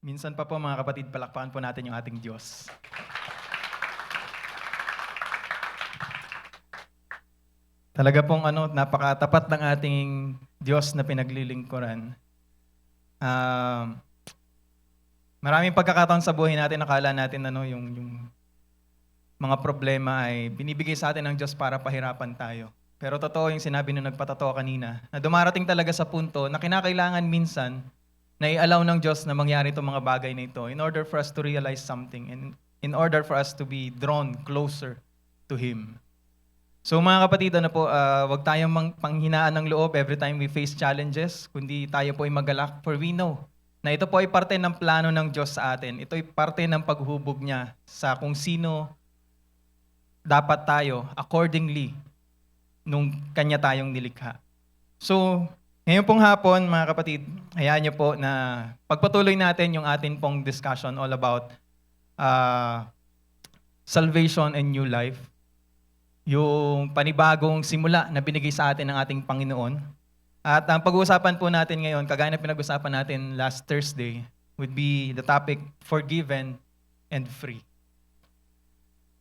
Minsan pa po mga kapatid, palakpakan po natin yung ating Diyos. Talaga pong napakatapat ng ating Diyos na pinaglilingkuran. Um, Maraming pagkakataon sa buhay natin, nakala natin yung mga problema ay binibigay sa atin ng Diyos para pahirapan tayo. Pero totoo yung sinabi nung nagpatotoo kanina, na dumarating talaga sa punto na kinakailangan minsan na i-allow ng Diyos na mangyari itong mga bagay na ito in order for us to realize something and in order for us to be drawn closer to Him. So mga kapatid, wag tayong panghinaan ng loob every time we face challenges, kundi tayo po ay magalak, for we know na ito po ay parte ng plano ng Diyos sa atin. Ito ay parte ng paghubog niya sa kung sino dapat tayo accordingly nung Kanya tayong nilikha. So, ngayon pong hapon, mga kapatid, hayaan niyo po na pagpatuloy natin yung atin pong discussion all about salvation and new life. Yung panibagong simula na binigay sa atin ng ating Panginoon. At ang pag-uusapan po natin ngayon, kagaya na pinag-usapan natin last Thursday, would be the topic, forgiven and free.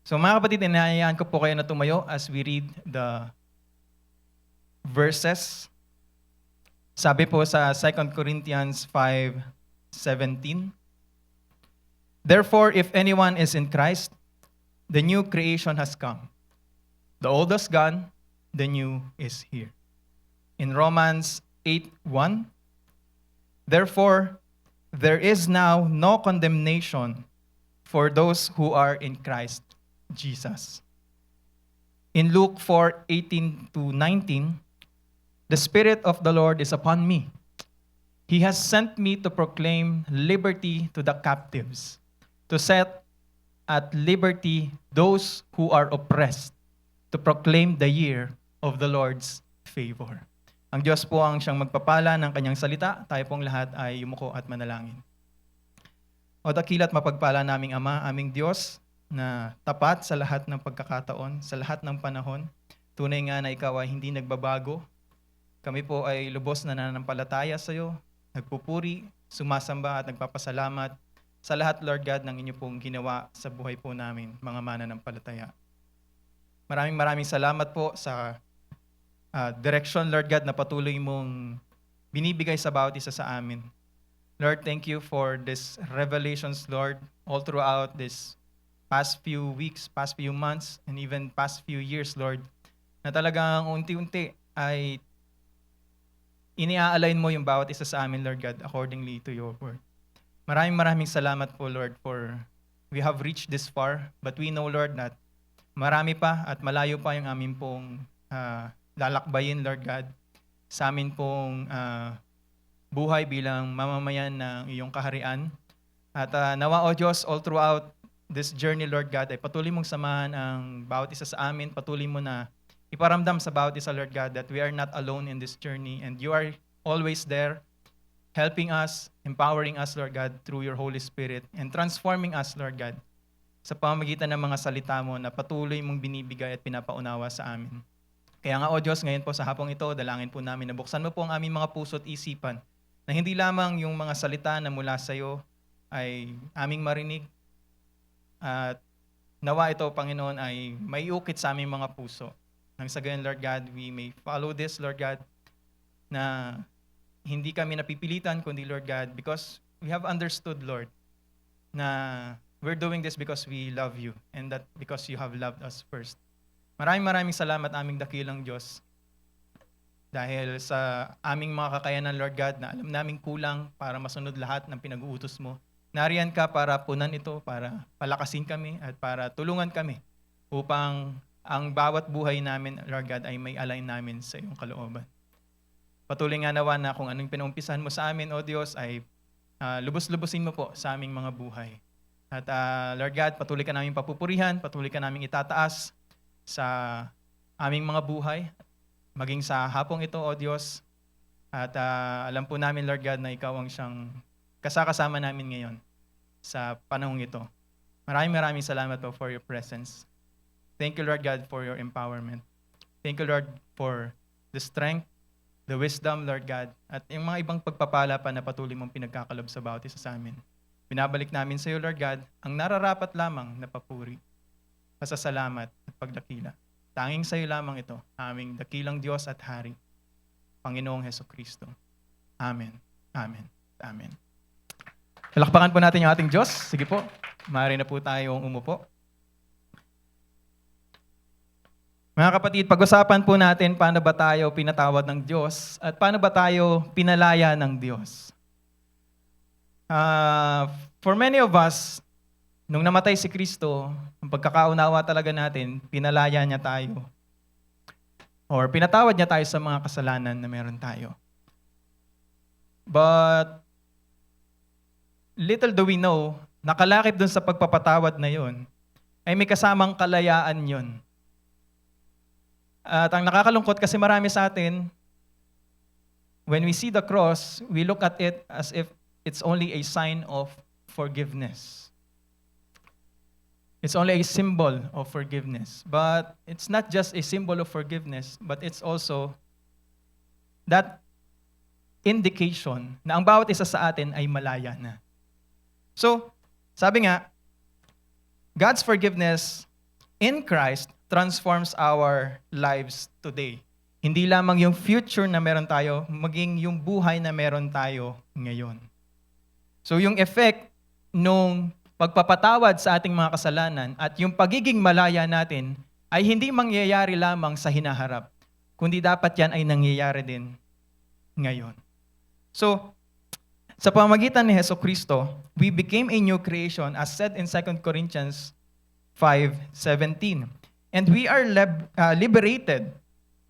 So mga kapatid, inahayaan ko po kayo na tumayo as we read the verses. Sabi po sa 2 Corinthians 5:17, "Therefore, if anyone is in Christ, the new creation has come. The old is gone, the new is here." In Romans 8:1, "Therefore, there is now no condemnation for those who are in Christ Jesus." In Luke 4:18-19, "The Spirit of the Lord is upon me. He has sent me to proclaim liberty to the captives, to set at liberty those who are oppressed, to proclaim the year of the Lord's favor." Ang Diyos po ang siyang magpapala ng kanyang salita. Tayo pong lahat ay yumuko at manalangin. O dakila't mapagpala naming Ama, aming Diyos, na tapat sa lahat ng pagkakataon, sa lahat ng panahon. Tunay nga na Ikaw ay hindi nagbabago. Kami po ay lubos na nananampalataya sa iyo, nagpupuri, sumasamba at nagpapasalamat sa lahat, Lord God, ng inyo pong ginawa sa buhay po namin, mga mananampalataya. Maraming salamat po sa direction, Lord God, na patuloy mong binibigay sa bawat isa sa amin. Lord, thank you for this revelations, Lord, all throughout this past few weeks, past few months, and even past few years, Lord, na talagang unti-unti ay ini-align mo yung bawat isa sa amin, Lord God, accordingly to your word. Maraming salamat po, Lord, for we have reached this far, but we know, Lord, that marami pa at malayo pa yung amin pong lalakbayin, Lord God, sa amin pong buhay bilang mamamayan ng iyong kaharian. At nawa, O Diyos, all throughout this journey, Lord God, ay patuloy mong samahan ang bawat isa sa amin, patuloy mo na iparamdam sa bawat isa, Lord God, that we are not alone in this journey and you are always there, helping us, empowering us, Lord God, through your Holy Spirit, and transforming us, Lord God, sa pamamagitan ng mga salita mo na patuloy mong binibigay at pinapaunawa sa amin. Kaya nga, O Diyos, ngayon po sa hapong ito, dalangin po namin na buksan mo po ang aming mga puso at isipan na hindi lamang yung mga salita na mula sa iyo ay aming marinig at nawa ito, Panginoon, ay maiukit sa aming mga puso. Nang sa gayon, Lord God, we may follow this, Lord God, na hindi kami napipilitan, kundi, Lord God, because we have understood, Lord, na we're doing this because we love you and that because you have loved us first. Maraming salamat, aming dakilang Diyos, dahil sa aming mga kakayanan, Lord God, na alam naming kulang para masunod lahat ng pinag-uutos mo. Nariyan ka para punan ito, para palakasin kami at para tulungan kami upang ang bawat buhay namin, Lord God, ay may align namin sa iyong kalooban. Patuloy nga nawa na kung anong pinumpisahan mo sa amin, O Diyos, ay lubos-lubusin mo po sa aming mga buhay. At Lord God, patuloy ka namin papupurihan, patuloy ka namin itataas sa aming mga buhay, maging sa hapong ito, O Diyos. At alam po namin, Lord God, na Ikaw ang siyang kasakasama namin ngayon sa panahong ito. Maraming salamat po for your presence. Thank you, Lord God, for your empowerment. Thank you, Lord, for the strength, the wisdom, Lord God, at yung mga ibang pagpapala pa na patuloy mong pinagkakalob sa bawat isa sa amin. Binabalik namin sa iyo, Lord God, ang nararapat lamang na papuri, pasasalamat at pagdakila. Tanging sa iyo lamang ito, aming dakilang Diyos at Hari, Panginoong Hesukristo. Amen. Amen. Amen. Palakpakan po natin yung ating Diyos. Sige po, maaari na po tayong umupo. Mga kapatid, pag-usapan po natin paano ba tayo pinatawad ng Diyos at paano ba tayo pinalaya ng Diyos. For many of us, nung namatay si Kristo, ang pagkakaunawa talaga natin, pinalaya niya tayo. Or pinatawad niya tayo sa mga kasalanan na meron tayo. But little do we know, nakalakip dun sa pagpapatawad na yun, ay may kasamang kalayaan yun. At ang nakakalungkot kasi marami sa atin, when we see the cross, we look at it as if it's only a sign of forgiveness. It's only a symbol of forgiveness. But it's not just a symbol of forgiveness, but it's also that indication na ang bawat isa sa atin ay malaya na. So, sabi nga, God's forgiveness in Christ transforms our lives today. Hindi lamang yung future na meron tayo, maging yung buhay na meron tayo ngayon. So yung effect nung pagpapatawad sa ating mga kasalanan at yung pagiging malaya natin ay hindi mangyayari lamang sa hinaharap, kundi dapat yan ay nangyayari din ngayon. So, sa pamamagitan ni Hesukristo, we became a new creation as said in 2 Corinthians 5:17. And we are liberated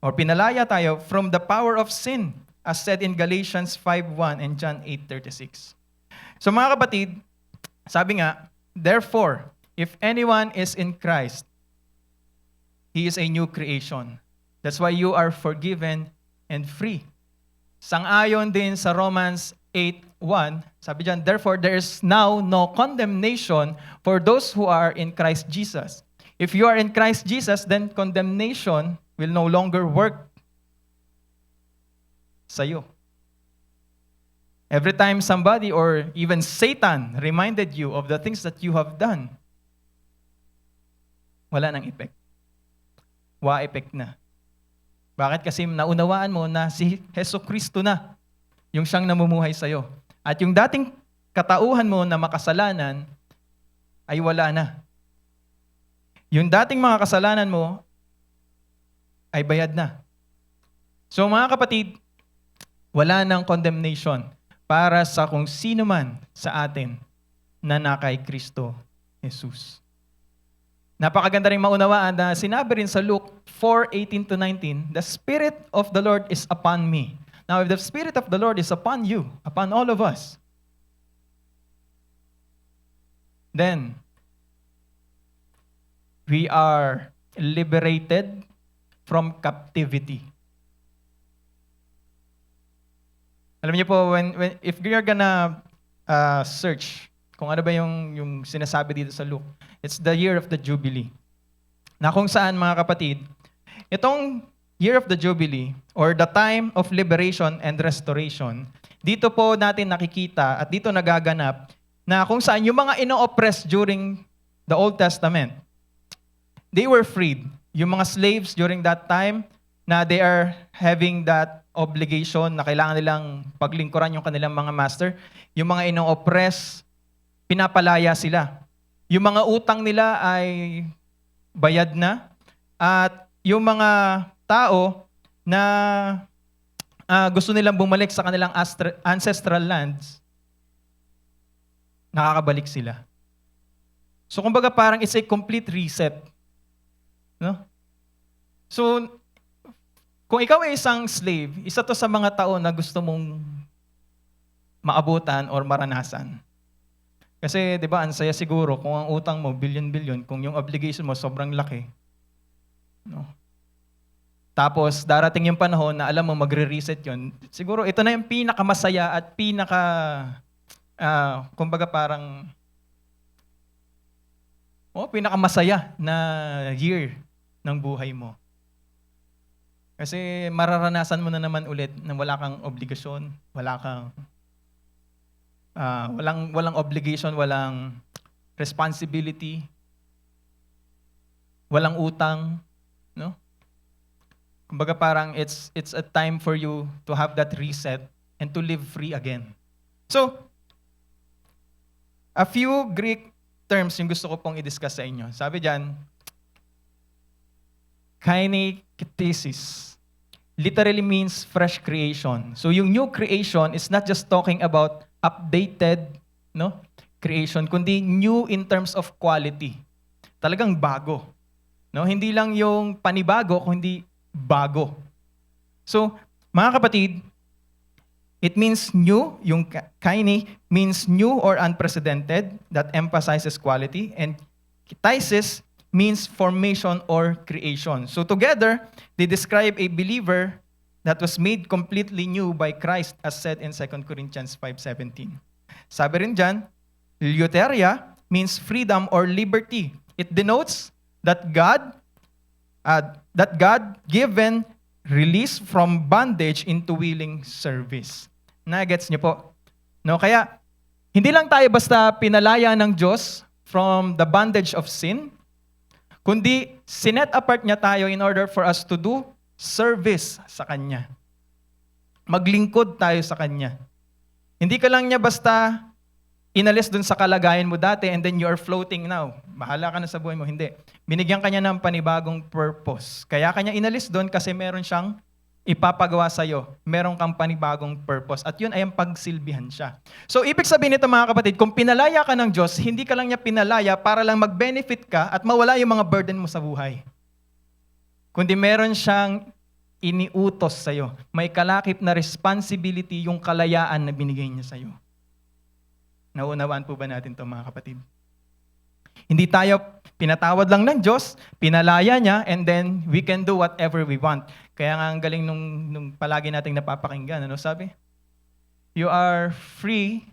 or pinalaya tayo from the power of sin as said in Galatians 5:1 and John 8:36. So mga kapatid, sabi nga, therefore, if anyone is in Christ, he is a new creation. That's why you are forgiven and free. Sang-ayon din sa Romans 8:1, sabi diyan, therefore there is now no condemnation for those who are in Christ Jesus. If you are in Christ Jesus, then condemnation will no longer work sa iyo. Every time somebody or even Satan reminded you of the things that you have done, wala nang effect. Wa-effect na. Bakit? Kasi naunawaan mo na si Hesukristo na yung siyang namumuhay sa iyo. At yung dating katauhan mo na makasalanan ay wala na. Yung dating mga kasalanan mo ay bayad na. So mga kapatid, wala nang condemnation para sa kung sino man sa atin na nakay Kristo Jesus. Napakaganda rin maunawaan na sinabi rin sa Luke 4:18-19, the Spirit of the Lord is upon me. Now if the Spirit of the Lord is upon you, upon all of us, then we are liberated from captivity. Alam niyo po, if you're gonna search kung ano ba yung sinasabi dito sa Luke, it's the year of the Jubilee. Na kung saan, mga kapatid, itong year of the Jubilee or the time of liberation and restoration, dito po natin nakikita at dito nagaganap na kung saan yung mga ino-oppress during the Old Testament, they were freed. Yung mga slaves during that time na they are having that obligation na kailangan nilang paglingkuran yung kanilang mga master, yung mga ino-oppress, pinapalaya sila. Yung mga utang nila ay bayad na at yung mga tao na gusto nilang bumalik sa kanilang ancestral lands, nakakabalik sila. So kumbaga parang it's a complete reset. No? So, kung ikaw ay isang slave, isa to sa mga taon na gusto mong maabutan or maranasan. Kasi, di ba, ang saya siguro kung ang utang mo, billion-billion, kung yung obligation mo sobrang laki. No? Tapos, darating yung panahon na alam mo, magre-reset yun. Siguro, ito na yung pinakamasaya at kumbaga parang, pinakamasaya na year ng buhay mo. Kasi mararanasan mo na naman ulit na wala kang obligasyon, wala kang walang obligation, walang responsibility, walang utang, no? Kumbaga parang it's a time for you to have that reset and to live free again. So, a few Greek terms yung gusto ko pong i-discuss sa inyo. Sabi diyan, kaineketesis literally means fresh creation. So yung new creation is not just talking about updated, no, creation, kundi new in terms of quality. Talagang bago. No, hindi lang yung panibago, kundi bago. So, mga kapatid, it means new, yung kaine means new or unprecedented, that emphasizes quality, and kitasis means formation or creation. So together, they describe a believer that was made completely new by Christ, as said in 2 Corinthians 5:17. Sabi rin dyan, Eleutheria means freedom or liberty. It denotes that God given release from bondage into willing service. Nagets niyo po? No, kaya hindi lang tayo basta pinalaya ng Diyos from the bondage of sin, kundi sinet apart niya tayo in order for us to do service sa Kanya. Maglingkod tayo sa Kanya. Hindi ka lang niya basta inalis dun sa kalagayan mo dati and then you are floating now. Bahala ka na sa buhay mo. Hindi. Binigyan ka niya ng panibagong purpose. Kaya kanya inalis dun kasi meron siyang ipapagawa sa'yo. Meron kang panibagong purpose. At yun ay ang pagsilbihan siya. So, ibig sabihin nito mga kapatid, kung pinalaya ka ng Diyos, hindi ka lang niya pinalaya para lang mag-benefit ka at mawala yung mga burden mo sa buhay. Kundi meron siyang iniutos sa'yo. May kalakip na responsibility yung kalayaan na binigay niya sa'yo. Naunawaan po ba natin ito mga kapatid? Hindi tayo pinatawad lang ng Diyos, pinalaya niya, and then we can do whatever we want. Kaya nga ang galing nung palagi nating napapakinggan, ano sabi? You are free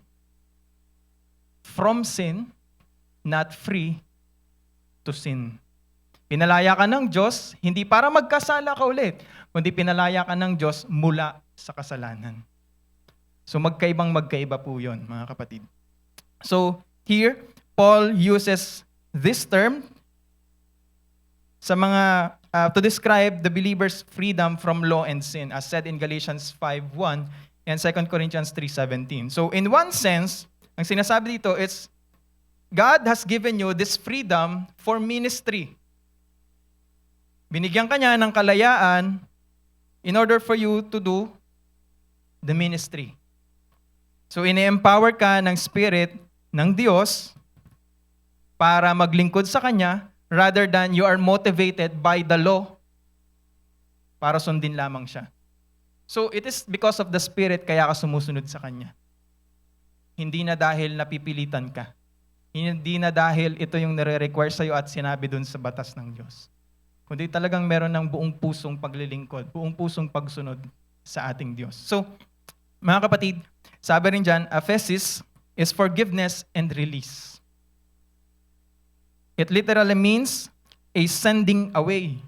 from sin, not free to sin. Pinalaya ka ng Diyos, hindi para magkasala ka ulit, kundi pinalaya ka ng Diyos mula sa kasalanan. So magkaiba po yun, mga kapatid. So here, Paul uses this term sa mga to describe the believer's freedom from law and sin, as said in Galatians 5:1 and 2 Corinthians 3:17. So in one sense, ang sinasabi dito is God has given you this freedom for ministry. Binigyan ka niya ng kalayaan in order for you to do the ministry. So ini-empower ka ng Spirit ng Diyos para maglingkod sa Kanya rather than you are motivated by the law para sundin lamang siya. So it is because of the Spirit kaya ka sumusunod sa Kanya. Hindi na dahil napipilitan ka. Hindi na dahil ito yung nire-require sa'yo at sinabi dun sa batas ng Diyos. Kundi talagang meron ng buong pusong paglilingkod, buong pusong pagsunod sa ating Diyos. So, mga kapatid, sabi rin dyan, aphesis is forgiveness and release. It literally means a sending away.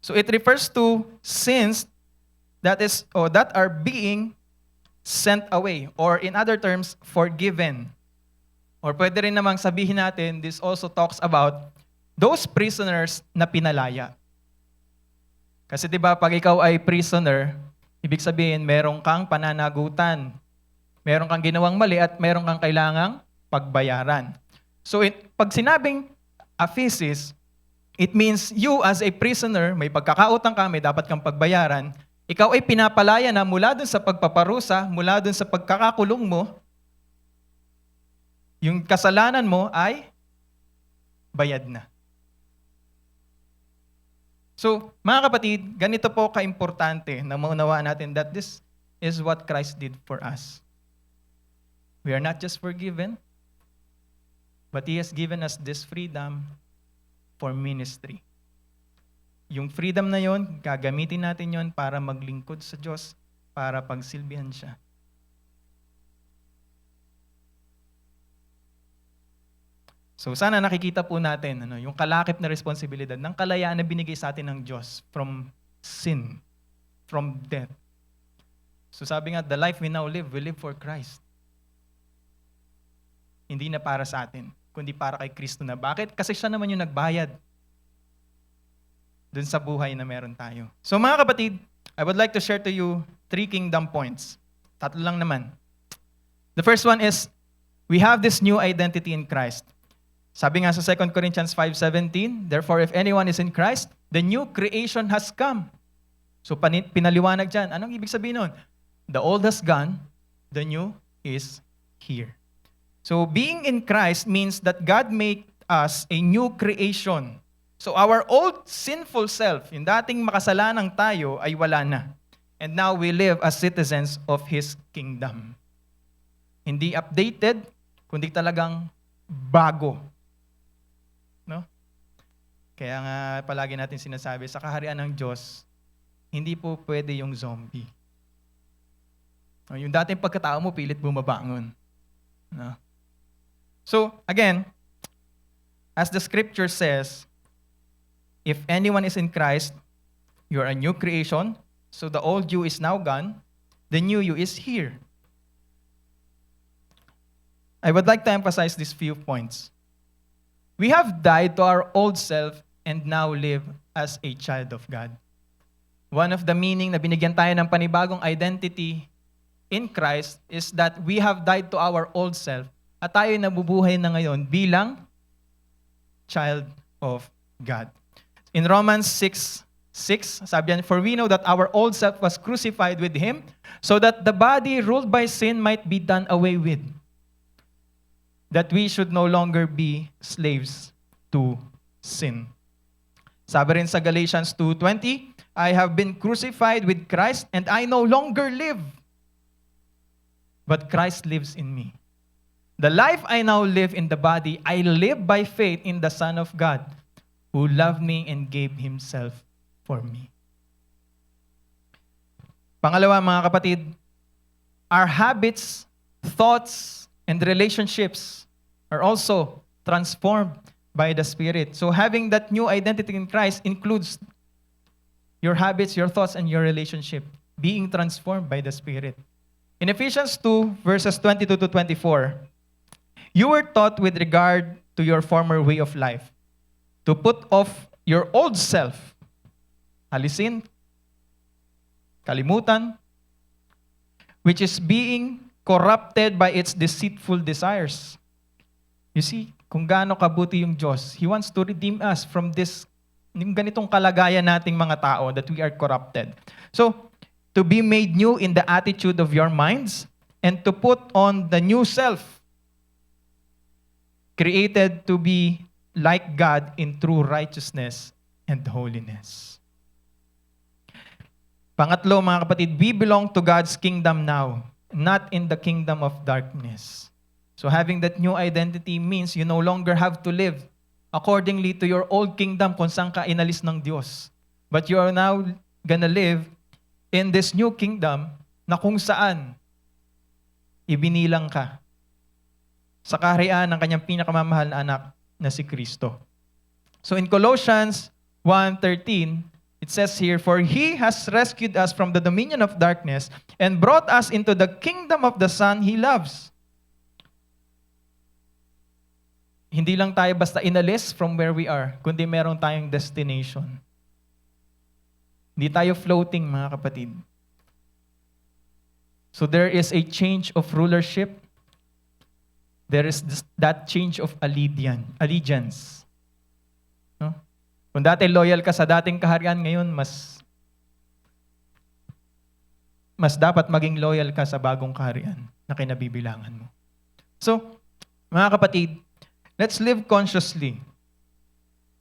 So it refers to sins that are being sent away, or in other terms, forgiven. Or pwede rin namang sabihin natin, this also talks about those prisoners na pinalaya. Kasi 'di ba pag ikaw ay prisoner, ibig sabihin meron kang pananagutan. Meron kang ginawang mali at meron kang kailangang pagbayaran. So pag sinabing aphesis, it means you as a prisoner, may pagkakautang ka, may dapat kang pagbayaran. Ikaw ay pinapalaya na mula dun sa pagpaparusa, mula dun sa pagkakakulong mo, yung kasalanan mo ay bayad na. So, mga kapatid, ganito po kaimportante na maunawaan natin that this is what Christ did for us. We are not just forgiven, but He has given us this freedom for ministry. Yung freedom na yon, gagamitin natin yon para maglingkod sa Diyos, para pagsilbihan siya. So sana nakikita po natin yung kalakip na responsibilidad ng kalayaan na binigay sa atin ng Diyos from sin, from death. So sabi nga, the life we now live, we live for Christ. hindi na para sa atin, kundi para kay Kristo na. Bakit? Kasi siya naman yung nagbayad dun sa buhay na meron tayo. So mga kapatid, I would like to share to you 3 kingdom points. 3 lang naman. The first one is, we have this new identity in Christ. Sabi nga sa 2 Corinthians 5:17, therefore if anyone is in Christ, the new creation has come. So pinaliwanag dyan. Anong ibig sabihin nun? The old has gone, the new is here. So being in Christ means that God made us a new creation. So our old sinful self, yung dating makasalanang tayo, ay wala na. And now we live as citizens of His kingdom. Hindi updated, kundi talagang bago. No? Kaya nga palagi natin sinasabi, sa kaharian ng Diyos, hindi po pwede yung zombie. Yung dating pagkatao mo, pilit bumabangon. No? So, again, as the scripture says, if anyone is in Christ, you are a new creation. So the old you is now gone, the new you is here. I would like to emphasize these few points. We have died to our old self and now live as a child of God. One of the meaning na binigyan tayo ng panibagong identity in Christ is that we have died to our old self at tayo nabubuhay na ngayon bilang child of God. In Romans 6:6, sabi yan, for we know that our old self was crucified with Him so that the body ruled by sin might be done away with, that we should no longer be slaves to sin. Sabi rin sa Galatians 2:20, I have been crucified with Christ and I no longer live, but Christ lives in me. The life I now live in the body, I live by faith in the Son of God, who loved me and gave Himself for me. Pangalawa, mga kapatid, our habits, thoughts, and relationships are also transformed by the Spirit. So having that new identity in Christ includes your habits, your thoughts, and your relationship being transformed by the Spirit. In Ephesians 2, verses 22 to 24, you were taught with regard to your former way of life, to put off your old self, alisin, kalimutan, which is being corrupted by its deceitful desires. You see, kung gaano kabuti yung Diyos, He wants to redeem us from this, yung ganitong kalagayan nating mga tao that we are corrupted. So, to be made new in the attitude of your minds and to put on the new self, created to be like God in true righteousness and holiness. Pangatlo, mga kapatid, we belong to God's kingdom now, not in the kingdom of darkness. So having that new identity means you no longer have to live accordingly to your old kingdom kung saan ka inalis ng Diyos. But you are now gonna live in this new kingdom na kung saan ibinilang ka sa kaharian ng kanyang pinakamamahal na anak na si Kristo. So in Colossians 1:13, it says here, for He has rescued us from the dominion of darkness and brought us into the kingdom of the Son He loves. Hindi lang tayo basta inalis from where we are, kundi meron tayong destination. Hindi tayo floating, mga kapatid. So there is a change of rulership. There is that change of allegiance. No? Kung dati loyal ka sa dating kaharian, ngayon mas dapat maging loyal ka sa bagong kaharian na kinabibilangan mo. So, mga kapatid, let's live consciously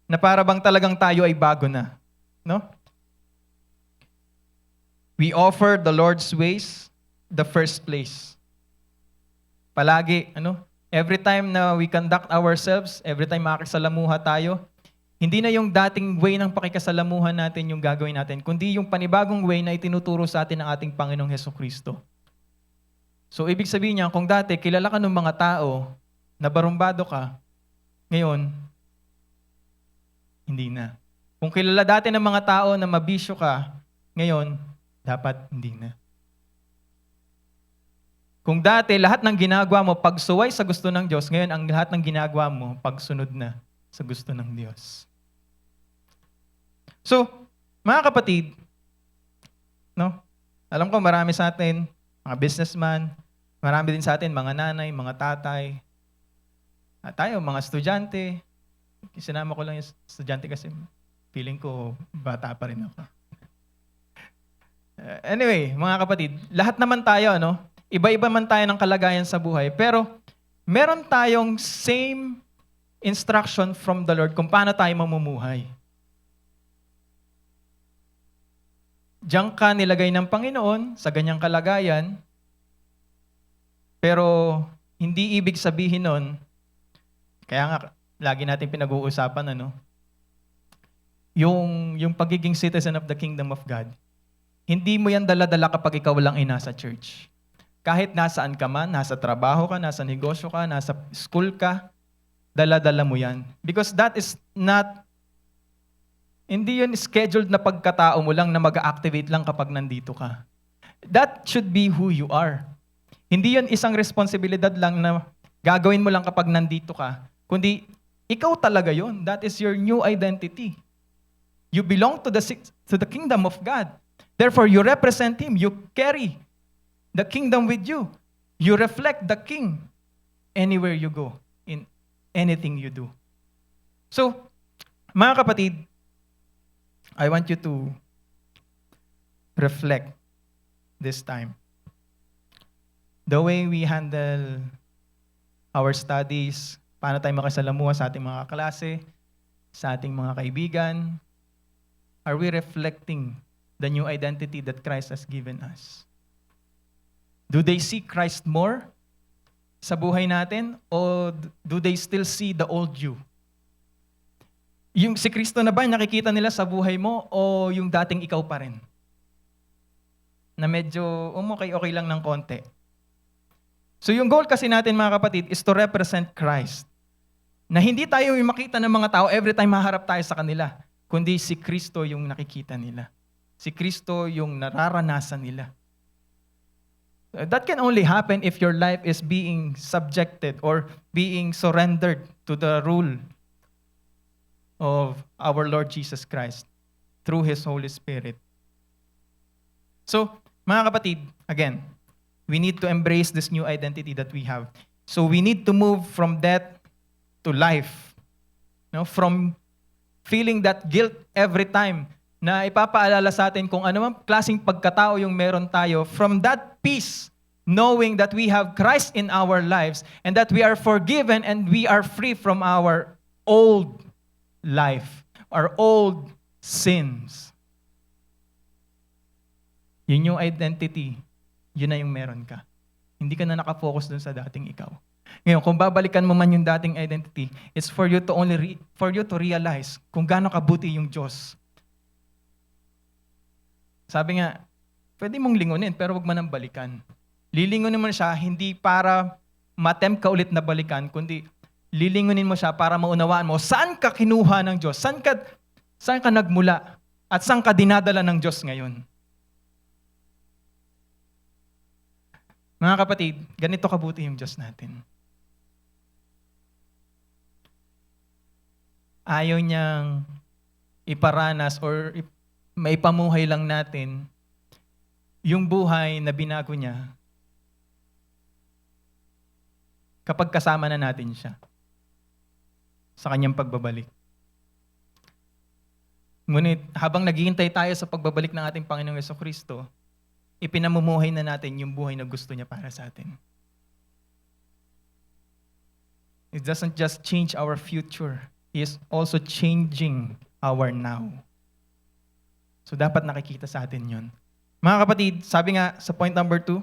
na para bang talagang tayo ay bago na. No? We offer the Lord's ways the first place. Palagi, every time na we conduct ourselves, every time makakasalamuha tayo, hindi na yung dating way ng pakikasalamuhan natin yung gagawin natin, kundi yung panibagong way na itinuturo sa atin ng ating Panginoong Hesukristo. So, ibig sabihin niya, kung dati kilala ka ng mga tao na barumbado ka, ngayon, hindi na. Kung kilala dati ng mga tao na mabisyo ka, ngayon, dapat hindi na. Kung dati lahat ng ginagawa mo pagsuway sa gusto ng Diyos, ngayon ang lahat ng ginagawa mo pagsunod na sa gusto ng Diyos. So, mga kapatid, no? Alam ko marami sa atin, mga businessman, marami din sa atin mga nanay, mga tatay, at tayo mga estudyante. Sinama ko lang yung estudyante kasi feeling ko bata pa rin ako. Anyway, mga kapatid, lahat naman tayo, no? Iba-iba man tayo ng kalagayan sa buhay, pero meron tayong same instruction from the Lord kung paano tayo mamumuhay. Diyan ka nilagay ng Panginoon sa ganyang kalagayan, pero hindi ibig sabihin nun, kaya nga lagi natin pinag-uusapan, yung pagiging citizen of the kingdom of God, hindi mo yan dala-dala kapag ikaw lang ay nasa church. Kahit nasaan ka man, nasa trabaho ka, nasa negosyo ka, nasa school ka, dala-dala mo yan. Because that is not, hindi yun scheduled na pagkatao mo lang na mag-activate lang kapag nandito ka. That should be who you are. Hindi yun isang responsibilidad lang na gagawin mo lang kapag nandito ka, kundi ikaw talaga yun. That is your new identity. You belong to the kingdom of God. Therefore, you represent Him. You carry the kingdom with you. You reflect the King anywhere you go, in anything you do. So, mga kapatid, I want you to reflect this time. The way we handle our studies, paano tayo makasalamuha sa ating mga klase, sa ating mga kaibigan, are we reflecting the new identity that Christ has given us? Do they see Christ more sa buhay natin, o do they still see the old you? Yung si Kristo na ba nakikita nila sa buhay mo, o yung dating ikaw pa rin? Na medyo okay lang ng konti. So yung goal kasi natin, mga kapatid, is to represent Christ. Na hindi tayo yung makita ng mga tao every time maharap tayo sa kanila, kundi si Kristo yung nakikita nila. Si Kristo yung nararanasan nila. That can only happen if your life is being subjected or being surrendered to the rule of our Lord Jesus Christ through His Holy Spirit. So, mga kapatid, again, we need to embrace this new identity that we have. So we need to move from death to life. From feeling that guilt every time na ipapaalala sa atin kung ano man klaseng pagkatao yung meron tayo, from that peace, knowing that we have Christ in our lives and that we are forgiven and we are free from our old life, our old sins. Yun yung identity, yun na yung meron ka. Hindi ka na nakafocus dun sa dating ikaw. Ngayon, kung babalikan mo man yung dating identity, it's for you to realize kung gaano kabuti yung Diyos. Sabi nga, pwede mong lingunin, pero wag mo nang balikan. Lilingunin mo siya, hindi para ma-attempt ka ulit na balikan, kundi lilingunin mo siya para maunawaan mo saan ka kinuha ng Diyos, saan ka nagmula, at saan ka dinadala ng Diyos ngayon. Mga kapatid, ganito kabuti yung Diyos natin. Ayaw niyang iparanas or maipamuhay lang natin yung buhay na binago niya kapag kasama na natin siya sa kanyang pagbabalik. Ngunit habang naghihintay tayo sa pagbabalik ng ating Panginoong Jesucristo, ipinamumuhay na natin yung buhay na gusto niya para sa atin. It doesn't just change our future, He is also changing our now. So dapat nakikita sa atin yun. Mga kapatid, sabi nga sa point number 2,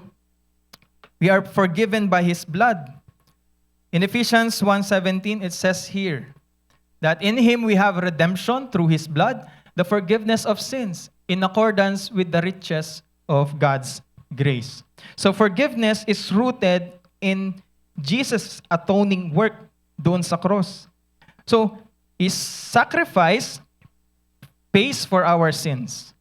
we are forgiven by His blood. In Ephesians 1:17, it says here, that in Him we have redemption through His blood, the forgiveness of sins, in accordance with the riches of God's grace. So forgiveness is rooted in Jesus' atoning work doon sa cross. So, His sacrifice pays for our sins.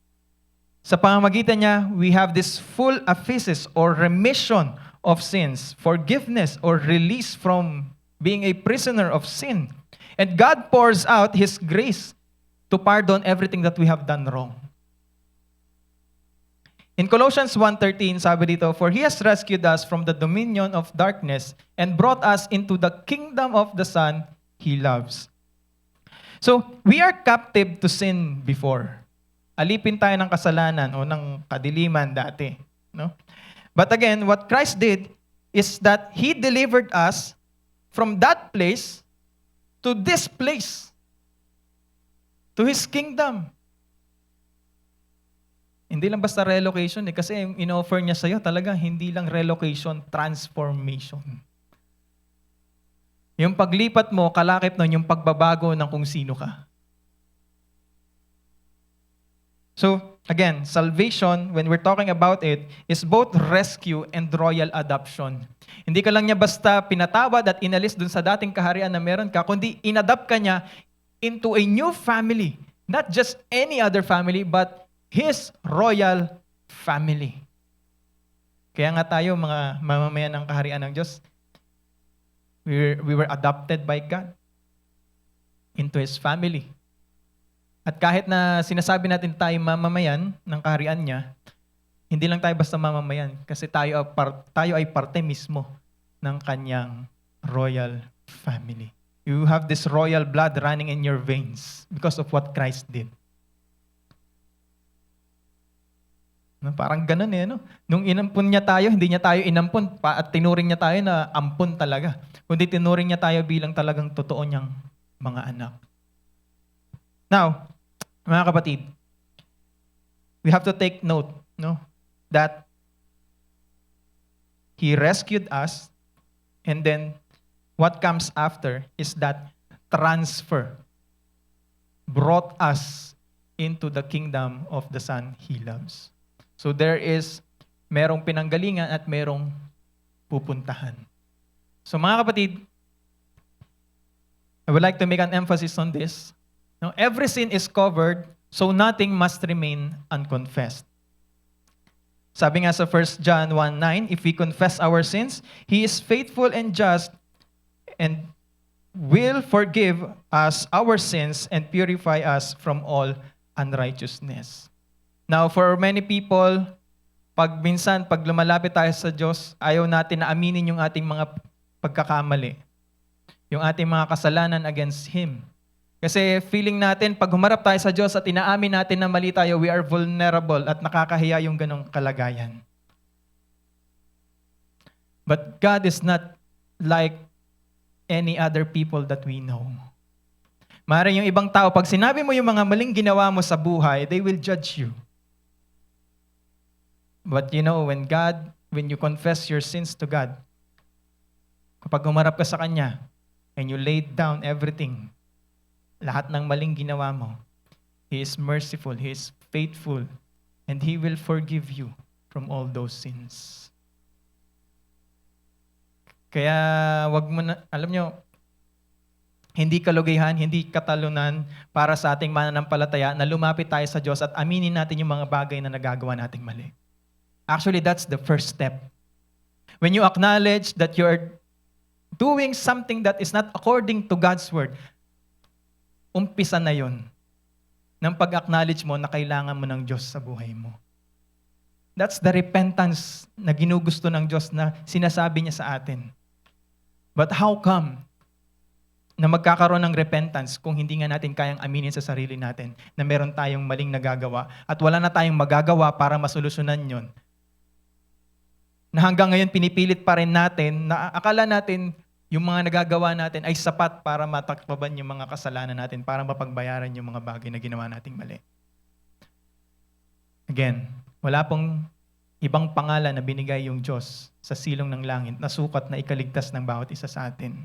Sa pamamagitan niya, we have this full aphesis or remission of sins, forgiveness or release from being a prisoner of sin. And God pours out His grace to pardon everything that we have done wrong. In Colossians 1:13, sabi dito, "For He has rescued us from the dominion of darkness and brought us into the kingdom of the Son He loves." So, we are captive to sin before. Alipin tayo ng kasalanan o ng kadiliman dati. No? But again, what Christ did is that He delivered us from that place to this place, to His kingdom. Hindi lang basta relocation kasi yung in-offer niya sa'yo talaga hindi lang relocation, transformation. Yung paglipat mo, kalakip nun yung pagbabago ng kung sino ka. So, again, salvation, when we're talking about it, is both rescue and royal adoption. Hindi ka lang niya basta pinatawad at inalis dun sa dating kaharian na meron ka, kundi inadapt ka niya into a new family. Not just any other family, but His royal family. Kaya nga tayo, mga mamamayan ng kaharian ng Diyos, we were adopted by God into His family. At kahit na sinasabi natin tayo mamamayan ng kaharian niya, hindi lang tayo basta mamamayan kasi tayo ay parte mismo ng kanyang royal family. You have this royal blood running in your veins because of what Christ did. No, parang ganun no? Nung inampun niya tayo, hindi niya tayo inampun at tinuring niya tayo na ampun talaga. Kundi tinuring niya tayo bilang talagang totoo niyang mga anak. Now, mga kapatid, we have to take note, no, that He rescued us, and then what comes after is that transfer brought us into the kingdom of the Son He loves. So there is merong pinanggalingan at merong pupuntahan. So mga kapatid, I would like to make an emphasis on this. Now, every sin is covered, so nothing must remain unconfessed. Sabi nga sa 1 John 1:9, if we confess our sins, He is faithful and just and will forgive us our sins and purify us from all unrighteousness. Now, for many people, pag lumalapit tayo sa Diyos, ayaw natin na aminin yung ating mga pagkakamali, yung ating mga kasalanan against Him. Kasi feeling natin, pag humarap tayo sa Diyos at inaamin natin na mali tayo, we are vulnerable at nakakahiya yung ganong kalagayan. But God is not like any other people that we know. Maaaring yung ibang tao, pag sinabi mo yung mga maling ginawa mo sa buhay, they will judge you. But you know, when you confess your sins to God, kapag humarap ka sa Kanya, and you laid down everything, lahat ng maling ginawa mo, He is merciful, He is faithful, and He will forgive you from all those sins. Kaya wag mo na, alam nyo, hindi kalugihan, hindi katalunan para sa ating mananampalataya na lumapit tayo sa Diyos at aminin natin yung mga bagay na nagagawa nating mali. Actually, that's the first step. When you acknowledge that you're doing something that is not according to God's word, umpisa na yon ng pag-acknowledge mo na kailangan mo ng Diyos sa buhay mo. That's the repentance na ginugusto ng Diyos na sinasabi niya sa atin. But how come na magkakaroon ng repentance kung hindi nga natin kayang aminin sa sarili natin na meron tayong maling nagagawa at wala na tayong magagawa para masolusyonan yon? Na hanggang ngayon pinipilit pa rin natin na akala natin yung mga nagagawa natin ay sapat para matakbaban yung mga kasalanan natin, para mapagbayaran yung mga bagay na ginawa nating mali. Again, wala pong ibang pangalan na binigay yung Diyos sa silong ng langit na sukat na ikaligtas ng bawat isa sa atin.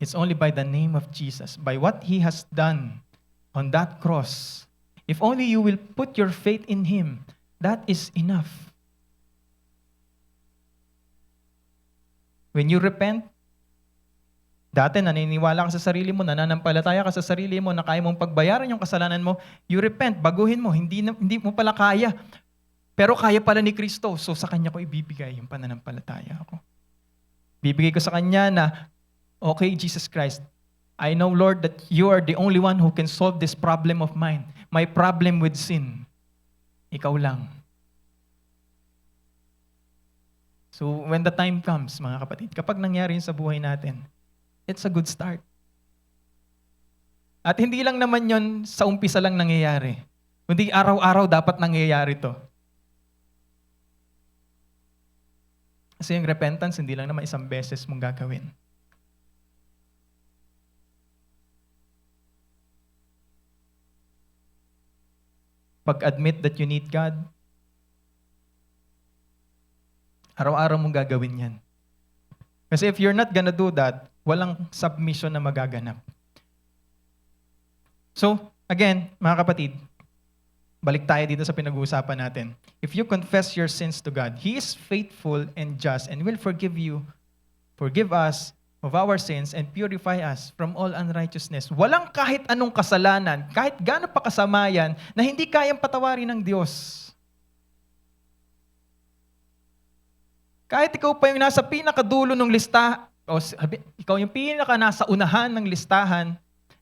It's only by the name of Jesus, by what He has done on that cross. If only you will put your faith in Him, that is enough. When you repent, dati naniniwala ka sa sarili mo, nananampalataya ka sa sarili mo na kaya mong pagbayaran yung kasalanan mo, you repent, baguhin mo, hindi mo pala kaya. Pero kaya pala ni Kristo, so sa Kanya ko ibibigay yung pananampalataya ko. Bibigay ko sa Kanya na, okay, Jesus Christ, I know, Lord, that you are the only one who can solve this problem of mine. My problem with sin. Ikaw lang. So when the time comes, mga kapatid, kapag nangyari yun sa buhay natin, it's a good start. At hindi lang naman yun sa umpisa lang nangyayari. Kundi araw-araw dapat nangyayari to. Kasi yung repentance, hindi lang naman isang beses mong gagawin. Pag-admit that you need God, araw-araw mong gagawin yan. Kasi if you're not gonna do that, walang submission na magaganap. So, again, mga kapatid, balik tayo dito sa pinag-uusapan natin. If you confess your sins to God, He is faithful and just and will forgive us of our sins and purify us from all unrighteousness. Walang kahit anong kasalanan, kahit gaano pa kasama yan, na hindi kayang patawarin ng Diyos. Kahit ikaw pa yung nasa pinakadulo ng listahan, o ikaw yung pinaka nasa unahan ng listahan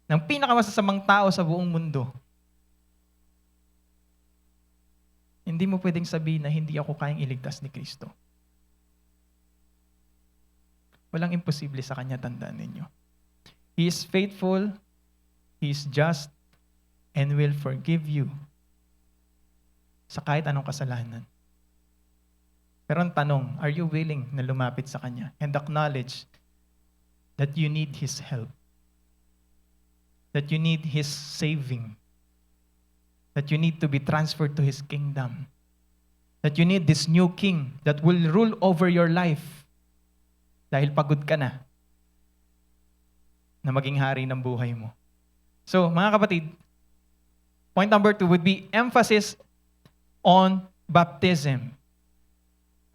ng pinakamasasamang tao sa buong mundo, hindi mo pwedeng sabihin na hindi ako kayang iligtas ni Kristo. Walang imposible sa Kanya, tandaan ninyo. He is faithful, He is just, and will forgive you sa kahit anong kasalanan. Pero ang tanong, are you willing na lumapit sa Kanya and acknowledge that you need His help? That you need His saving? That you need to be transferred to His kingdom. That you need this new king that will rule over your life. Dahil pagod ka na maging hari ng buhay mo. So, mga kapatid, point number 2 would be emphasis on baptism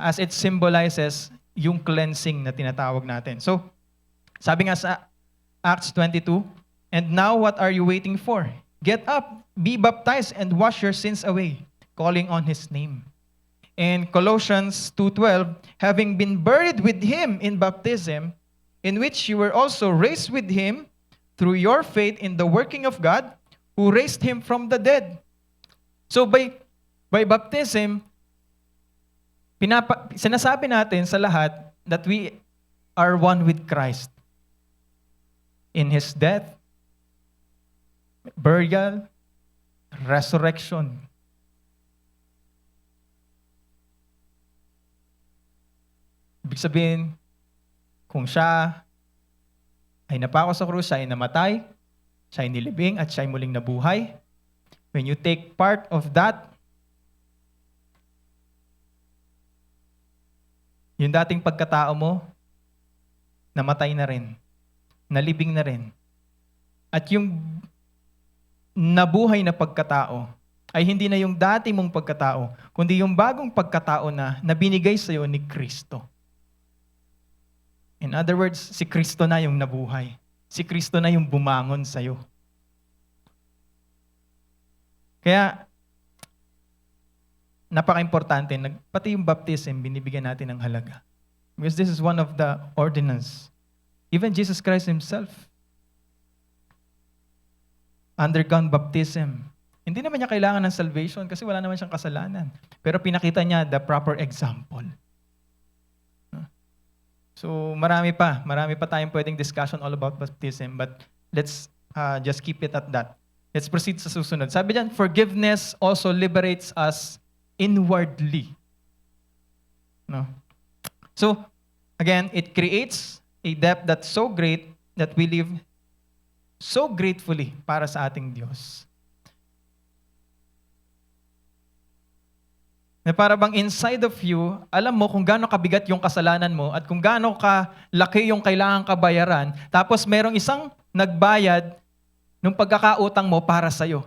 as it symbolizes yung cleansing na tinatawag natin. So, sabi nga sa Acts 22, and now what are you waiting for? Get up, be baptized, and wash your sins away, calling on His name. And Colossians 2:12, having been buried with Him in baptism, in which you were also raised with Him through your faith in the working of God, who raised Him from the dead. So by baptism, sinasabi natin sa lahat that we are one with Christ in His death, burial, resurrection. Ibig sabihin, kung siya ay napako sa krus, siya ay namatay, siya ay nilibing, at siya ay muling nabuhay, when you take part of that, yung dating pagkatao mo, namatay na rin, nalibing na rin. At yung nabuhay na pagkatao ay hindi na yung dati mong pagkatao, kundi yung bagong pagkatao na binigay sa iyo ni Kristo. In other words, si Kristo na yung nabuhay. Si Kristo na yung bumangon sa iyo. Kaya, napaka-importante, pati yung baptism, binibigyan natin ng halaga. Because this is one of the ordinance. Even Jesus Christ Himself undergone baptism. Hindi naman niya kailangan ng salvation kasi wala naman siyang kasalanan. Pero pinakita niya the proper example. So marami pa tayong pwedeng discussion all about baptism, but let's just keep it at that. Let's proceed sa susunod. Sabi diyan, forgiveness also liberates us inwardly. No? So, again, it creates a depth that's so great that we live so gratefully para sa ating Diyos. Na para bang inside of you, alam mo kung gaano kabigat yung kasalanan mo at kung gaano kalaki yung kailangan kabayaran, tapos merong isang nagbayad ng pagkakautang mo para sa'yo.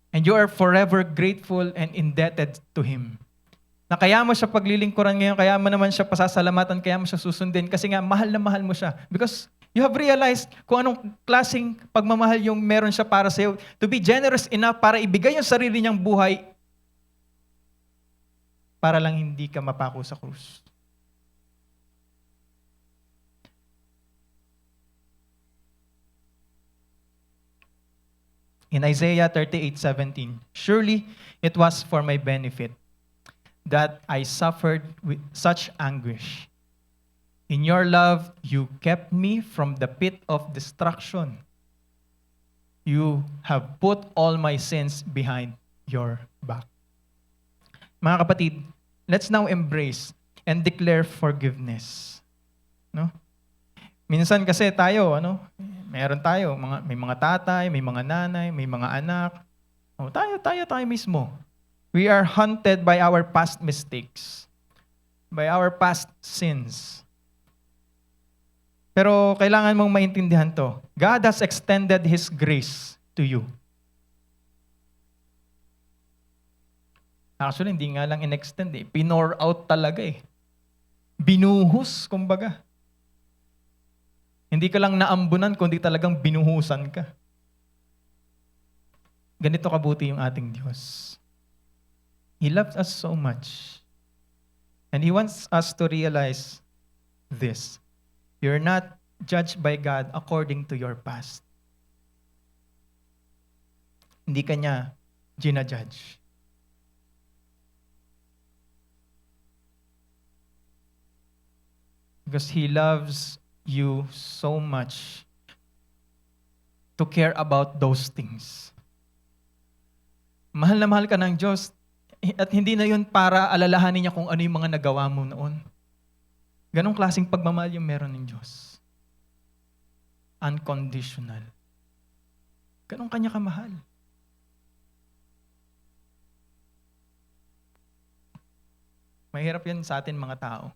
And you are forever grateful and indebted to Him. Na kaya mo siya paglilingkuran ngayon, kaya mo naman siya pasasalamatan, kaya mo siya susundin, kasi nga mahal na mahal mo siya. Because you have realized kung anong klaseng pagmamahal yung meron siya para sa'yo. To be generous enough para ibigay yung sarili niyang buhay para lang hindi ka mapako sa krus. In Isaiah 38:17, surely it was for my benefit that I suffered with such anguish. In your love, you kept me from the pit of destruction. You have put all my sins behind your back. Mga kapatid, let's now embrace and declare forgiveness. No? Minsan kasi tayo, meron tayo, may mga tatay, may mga nanay, may mga anak. Tayo mismo. We are haunted by our past mistakes, by our past sins. Pero kailangan mong maintindihan to. God has extended His grace to you. Actually, hindi nga lang in-extend eh. Pinore out talaga eh. Binuhos, kumbaga. Hindi ka lang naambunan, kundi talagang binuhusan ka. Ganito kabuti yung ating Diyos. He loves us so much. And He wants us to realize this. You're not judged by God according to your past. Hindi ka niya ginajudge. Because He loves you so much to care about those things. Mahal na mahal ka ng Diyos at hindi na yun para alalahanin niya kung ano yung mga nagawa mo noon. Ganong klaseng pagmamahal yung meron ng Diyos. Unconditional. Ganong kanya kamahal. Mahirap yan sa atin mga tao.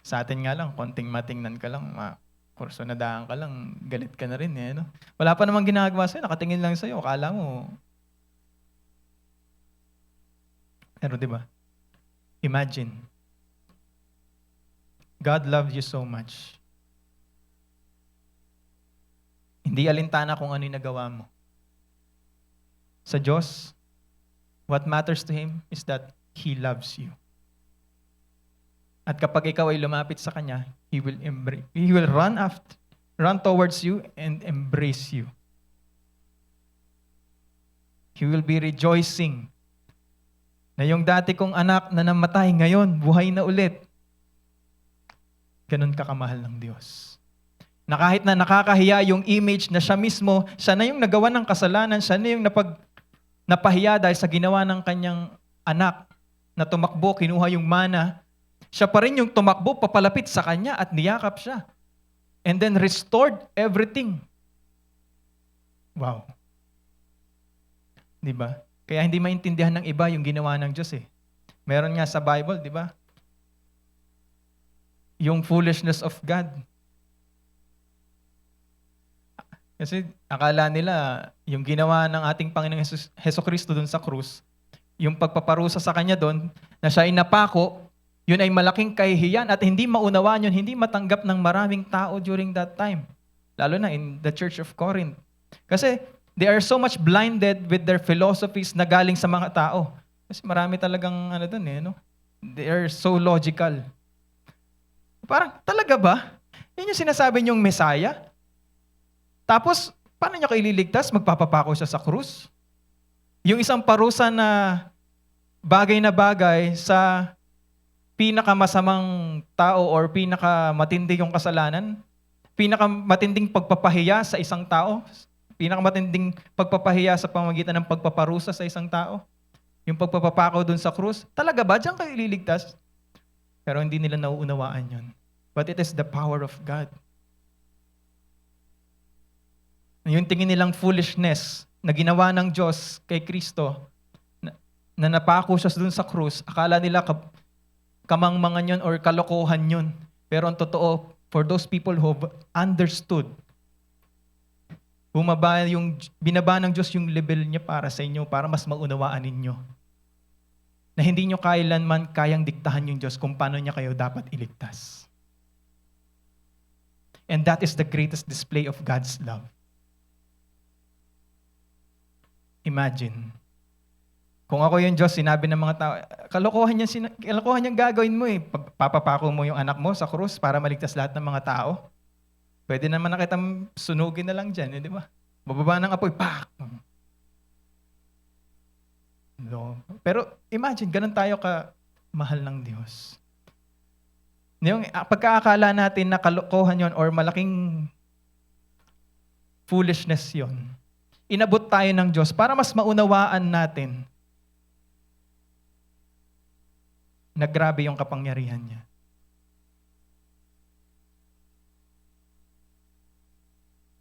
Sa atin nga lang, konting matingnan ka lang, kursunadaan ka lang, galit ka na rin eh. No? Wala pa namang ginagawa sa'yo, nakatingin lang sa'yo, akala mo. Pero diba? Imagine, God loved you so much. Hindi alintana kung ano yung nagawa mo. Sa Diyos, what matters to Him is that He loves you. At kapag ikaw ay lumapit sa Kanya, He will run towards you and embrace you. He will be rejoicing na yung dati kong anak na namatay ngayon, buhay na ulit. Ganun kakamahal ng Diyos. Na kahit na nakakahiya yung image na siya mismo, siya na yung nagawa ng kasalanan, siya na yung napahiya dahil sa ginawa ng kanyang anak na tumakbo, kinuha yung mana, siya pa rin yung tumakbo, papalapit sa kanya at niyakap siya. And then restored everything. Wow. Diba? Kaya hindi maintindihan ng iba yung ginawa ng Diyos eh. Meron nga sa Bible, diba? Yung foolishness of God. Kasi akala nila, yung ginawa ng ating Panginoong Hesus Kristo dun sa krus, yung pagpaparusa sa Kanya dun, na siya ay napako, yun ay malaking kahihiyan at hindi maunawaan yun, hindi matanggap ng maraming tao during that time. Lalo na in the Church of Corinth. Kasi they are so much blinded with their philosophies na galing sa mga tao. Kasi marami talagang dun eh, no? They are so logical. Parang, talaga ba? Yan yung sinasabi niyong Messiah? Tapos, paano niya kayo ililigtas? Magpapapako siya sa krus? Yung isang parusa na bagay sa pinakamasamang tao or pinakamatindi yung kasalanan, pinakamatinding pagpapahiya sa isang tao, pinakamatinding pagpapahiya sa pamamagitan ng pagpaparusa sa isang tao, yung pagpapapako dun sa krus, talaga ba diyan kayo ililigtas? Pero hindi nila nauunawaan yun. But it is the power of God. Yung tingin nilang foolishness na ginawa ng Diyos kay Kristo, na napako siya dun sa krus, akala nila kamangmangan yun or kalokohan yun. Pero ang totoo, for those people who have understood, binaba ng Diyos yung level niya para sa inyo, para mas maunawaan ninyo. Na hindi nyo kailanman kayang diktahan yung Diyos kung paano niya kayo dapat iligtas. And that is the greatest display of God's love. Imagine, Kung ako yung Diyos, sinabi ng mga tao, kalokohan niyang gagawin mo eh. Papapako mo yung anak mo sa krus para maligtas lahat ng mga tao. Pwede naman na kitang sunugin na lang dyan, di ba? Bababa ng apoy, pak! No. Pero imagine, ganun tayo ka-mahal ng Diyos. Yung pagkakakala natin na kalokohan yon or malaking foolishness yon, inabot tayo ng Diyos para mas maunawaan natin na grabe yung kapangyarihan niya.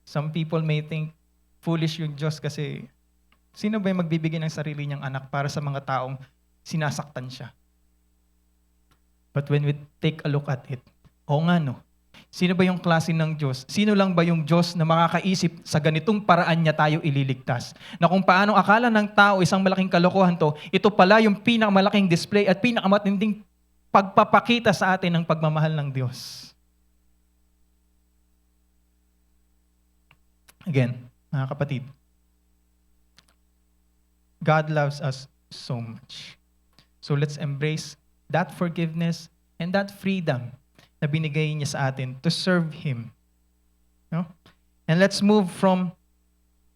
Some people may think foolish yung Diyos kasi sino ba yung magbibigay ng sarili niyang anak para sa mga taong sinasaktan siya? But when we take a look at it, oo nga no, sino ba yung klase ng Diyos? Sino lang ba yung Diyos na makakaisip sa ganitong paraan niya tayo ililigtas? Na kung paano akala ng tao isang malaking kalokohan to, ito pala yung pinakamalaking display at pinakamatinding pagpapakita sa atin ng pagmamahal ng Diyos. Again, mga kapatid, God loves us so much. So let's embrace that forgiveness and that freedom na binigay niya sa atin to serve Him. No? And let's move from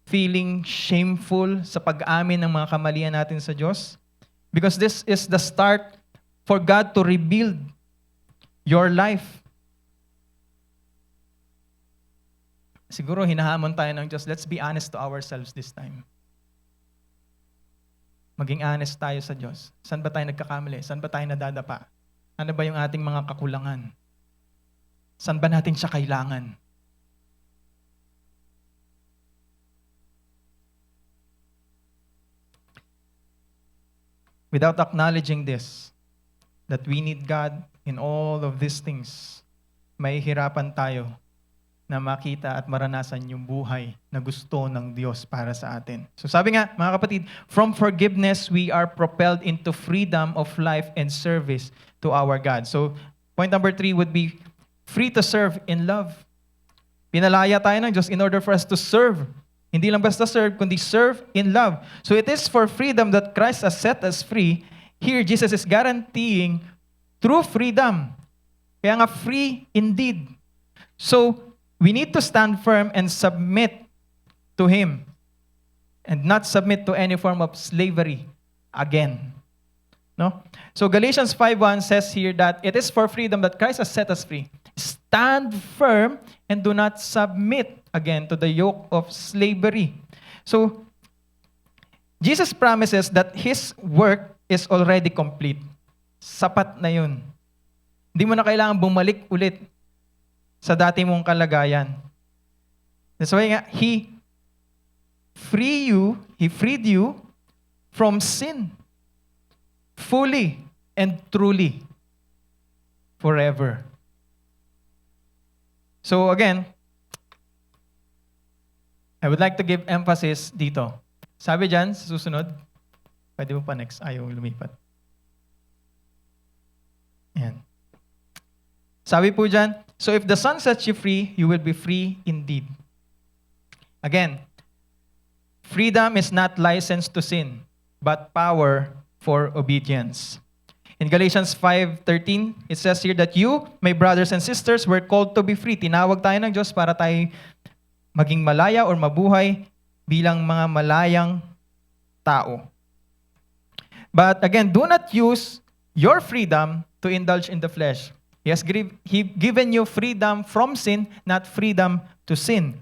feeling shameful sa pag-amin ng mga kamalian natin sa Diyos, because this is the start for God to rebuild your life. Siguro hinahamon tayo ng Diyos, let's be honest to ourselves this time. Maging honest tayo sa Diyos. Saan ba tayo nagkakamali? Saan ba tayo nadadapa? Ano ba yung ating mga kakulangan? Saan ba natin siya kailangan? Without acknowledging this, that we need God in all of these things, mahihirapan tayo na makita at maranasan yung buhay na gusto ng Diyos para sa atin. So sabi nga, mga kapatid, from forgiveness, we are propelled into freedom of life and service to our God. So point number 3 would be free to serve in love. Pinalaya tayo ng Diyos in order for us to serve. Hindi lang basta serve, kundi serve in love. So it is for freedom that Christ has set us free. Here, Jesus is guaranteeing true freedom. Kaya nga, free indeed. So, we need to stand firm and submit to Him and not submit to any form of slavery again. No? So Galatians 5:1 says here that it is for freedom that Christ has set us free. Stand firm and do not submit again to the yoke of slavery. So Jesus promises that His work is already complete. Sapat na yun. Hindi mo na kailangan bumalik ulit sa dati mong kalagayan. That's why nga, He freed you from sin. Fully and truly. Forever. So again, I would like to give emphasis dito. Sabi dyan, sa susunod, pwede mo pa next, ayaw lumipat. Ayan. Sabi po dyan, so if the Son sets you free, you will be free indeed. Again, freedom is not license to sin, but power for obedience. In Galatians 5:13, it says here that you, my brothers and sisters, were called to be free. Tinawag tayo ng Diyos para tayo maging malaya or mabuhay bilang mga malayang tao. But again, do not use your freedom to indulge in the flesh. He has given you freedom from sin, not freedom to sin.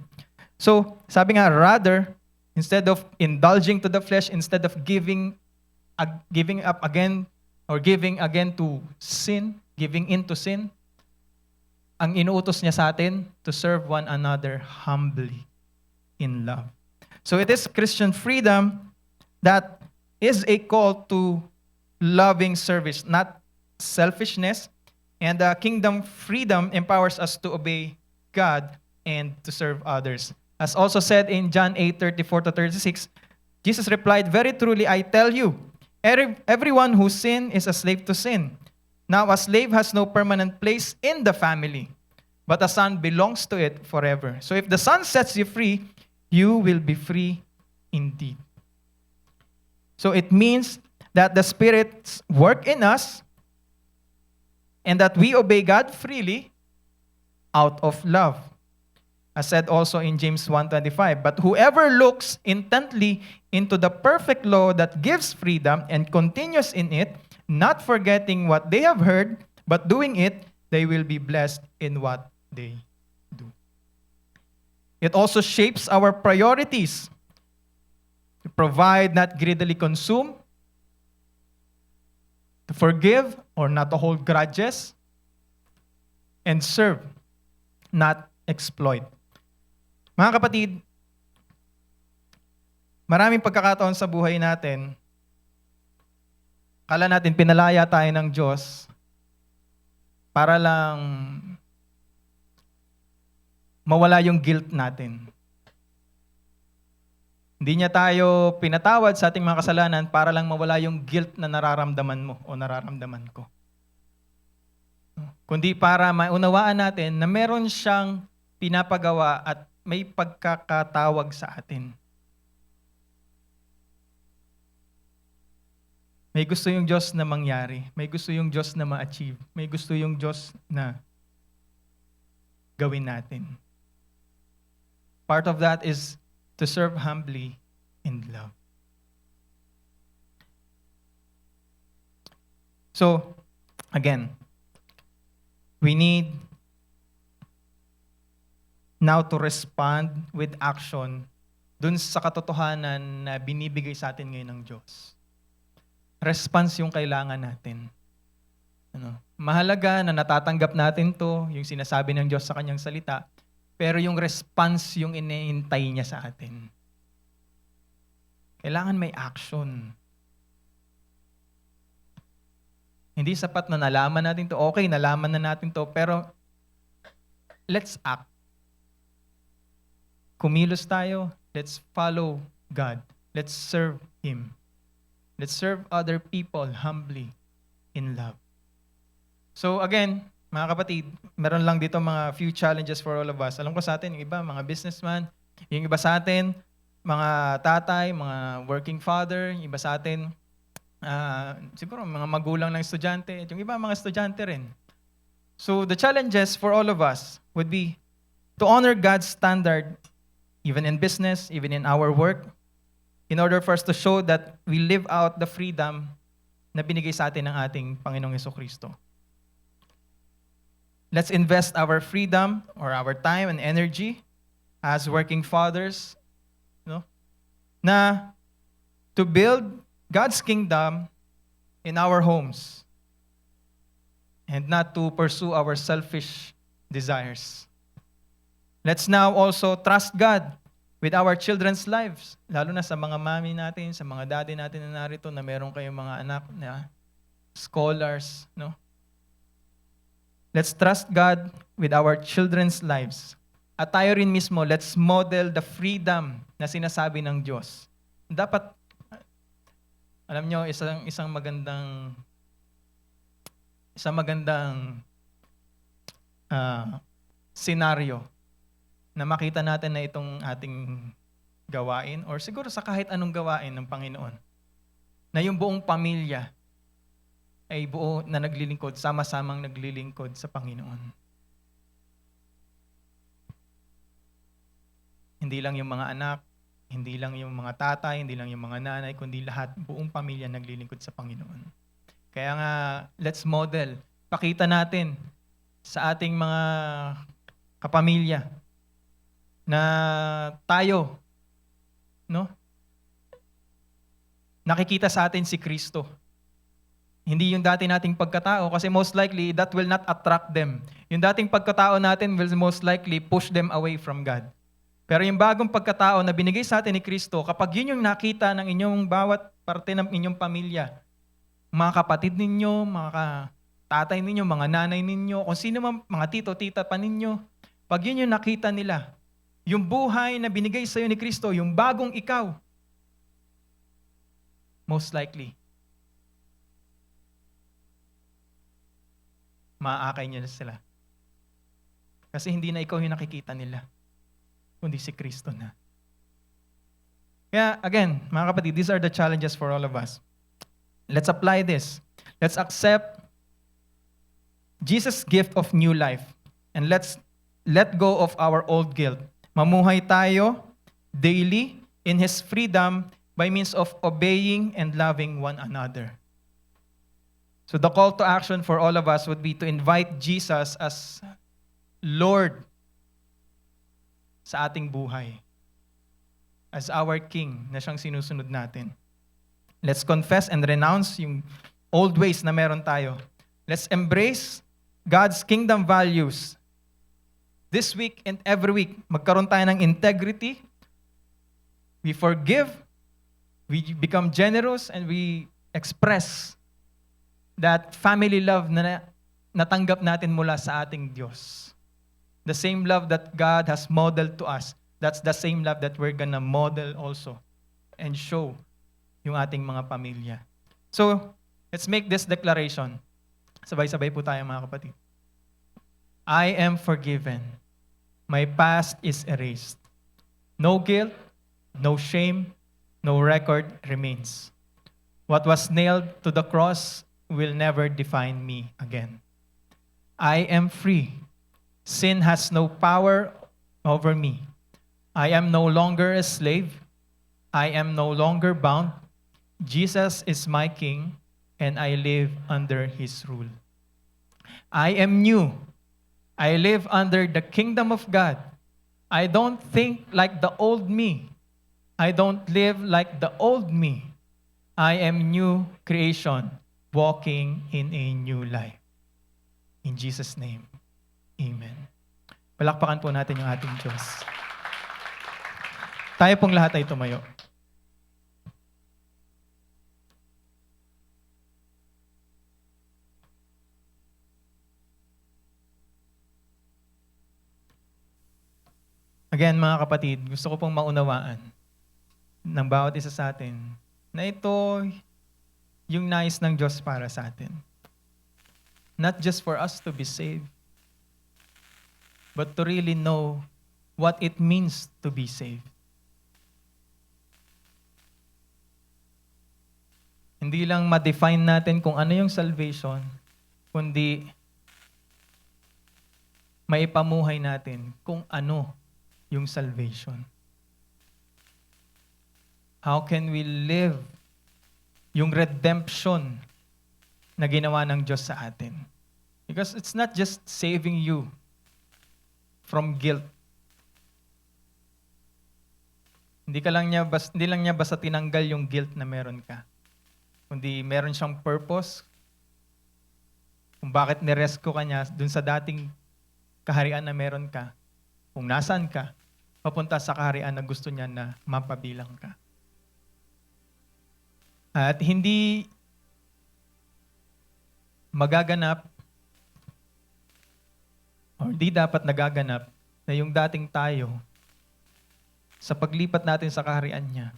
So, sabi nga, rather, instead of indulging to the flesh, instead of giving up again, or giving again to sin, giving into sin, ang inuutos niya sa atin to serve one another humbly in love. So it is Christian freedom that is a call to loving service, not selfishness. And kingdom freedom empowers us to obey God and to serve others. As also said in John 8:34-36, Jesus replied, "Very truly I tell you, everyone who sins is a slave to sin. Now a slave has no permanent place in the family, but a son belongs to it forever. So if the Son sets you free, you will be free indeed." So it means that the Spirit's work in us and that we obey God freely out of love. As said also in James 1:25, but whoever looks intently into the perfect law that gives freedom and continues in it, not forgetting what they have heard, but doing it, they will be blessed in what they do. It also shapes our priorities to provide, not greedily consume, to forgive or not to hold grudges, and serve, not exploit. Mga kapatid, maraming pagkakataon sa buhay natin, kala natin pinalaya tayo ng Diyos para lang mawala yung guilt natin. Hindi niya tayo pinatawad sa ating mga kasalanan para lang mawala yung guilt na nararamdaman mo o nararamdaman ko. Kundi para maunawaan natin na meron siyang pinapagawa at may pagkakatawag sa atin. May gusto yung Diyos na mangyari. May gusto yung Diyos na ma-achieve. May gusto yung Diyos na gawin natin. Part of that is to serve humbly in love. So, again, we need now to respond with action dun sa katotohanan na binibigay sa atin ngayon ng Diyos. Response yung kailangan natin. Mahalaga na natatanggap natin to, yung sinasabi ng Diyos sa kanyang salita, pero yung response yung iniintay niya sa atin. Kailangan may action. Hindi sapat na nalaman natin to. Okay, nalaman na natin to, pero let's act. Kumilos tayo. Let's follow God. Let's serve Him. Let's serve other people humbly in love. So again, mga kapatid, meron lang dito mga few challenges for all of us. Alam ko sa atin, yung iba, mga businessman, yung iba sa atin, mga tatay, mga working father, yung iba sa atin, siguro mga magulang ng estudyante, at yung iba mga estudyante rin. So the challenges for all of us would be to honor God's standard, even in business, even in our work, in order for us to show that we live out the freedom na binigay sa atin ng ating Panginoong Jesucristo. Let's invest our freedom or our time and energy as working fathers, na to build God's kingdom in our homes and not to pursue our selfish desires. Let's now also trust God with our children's lives, lalo na sa mga mami natin, sa mga daddy natin na narito na meron kayong mga anak na scholars, Let's trust God with our children's lives. At tayo rin mismo, let's model the freedom na sinasabi ng Diyos. Dapat, alam nyo, isang magandang senaryo na makita natin na itong ating gawain or siguro sa kahit anong gawain ng Panginoon, na yung buong pamilya ay buo na naglilingkod, sama-samang naglilingkod sa Panginoon. Hindi lang yung mga anak, hindi lang yung mga tatay, hindi lang yung mga nanay, kundi lahat, buong pamilya naglilingkod sa Panginoon. Kaya nga, let's model. Pakita natin sa ating mga kapamilya na tayo, nakikita sa atin si Kristo. Hindi yung dati nating pagkatao kasi most likely that will not attract them. Yung dating pagkatao natin will most likely push them away from God. Pero yung bagong pagkatao na binigay sa atin ni Kristo, kapag yun yung nakita ng inyong bawat parte ng inyong pamilya, mga kapatid ninyo, mga tatay ninyo, mga nanay ninyo, kung sino man, mga tito, tita pa ninyo, pag yun yung nakita nila, yung buhay na binigay sa iyo ni Kristo, yung bagong ikaw, most likely, maaakay niya sila. Kasi hindi na ikaw yung nakikita nila, kundi si Kristo na. Kaya again, mga kapatid, these are the challenges for all of us. Let's apply this. Let's accept Jesus' gift of new life. And let's let go of our old guilt. Mamuhay tayo daily in His freedom by means of obeying and loving one another. So the call to action for all of us would be to invite Jesus as Lord sa ating buhay. As our King na siyang sinusunod natin. Let's confess and renounce yung old ways na meron tayo. Let's embrace God's kingdom values. This week and every week, magkaroon tayo ng integrity. We forgive, we become generous, and we express that family love na natanggap natin mula sa ating Diyos. The same love that God has modeled to us, that's the same love that we're gonna model also and show yung ating mga pamilya. So, let's make this declaration. Sabay-sabay po tayo mga kapatid. I am forgiven. My past is erased. No guilt, no shame, no record remains. What was nailed to the cross will never define me again. I am free. Sin has no power over me. I am no longer a slave. I am no longer bound. Jesus is my King, and I live under His rule. I am new. I live under the kingdom of God. I don't think like the old me. I don't live like the old me. I am new creation, walking in a new life. In Jesus' name, amen. Palakpakan po natin yung ating Diyos. Tayo pong lahat ay tumayo. Again, mga kapatid, gusto ko pong maunawaan ng bawat isa sa atin na ito yung nais ng Diyos para sa atin. Not just for us to be saved, but to really know what it means to be saved. Hindi lang ma-define natin kung ano yung salvation, kundi maipamuhay natin kung ano yung salvation. How can we live yung redemption na ginawa ng Diyos sa atin? Because it's not just saving you from guilt. Hindi lang niya basta tinanggal yung guilt na meron ka. Kundi meron siyang purpose kung bakit nirescue ka niya dun sa dating kaharian na meron ka. Kung nasaan ka, papunta sa kaharian na gusto niya na mapabilang ka. At hindi magaganap or di dapat nagaganap na yung dating tayo sa paglipat natin sa kaharian niya,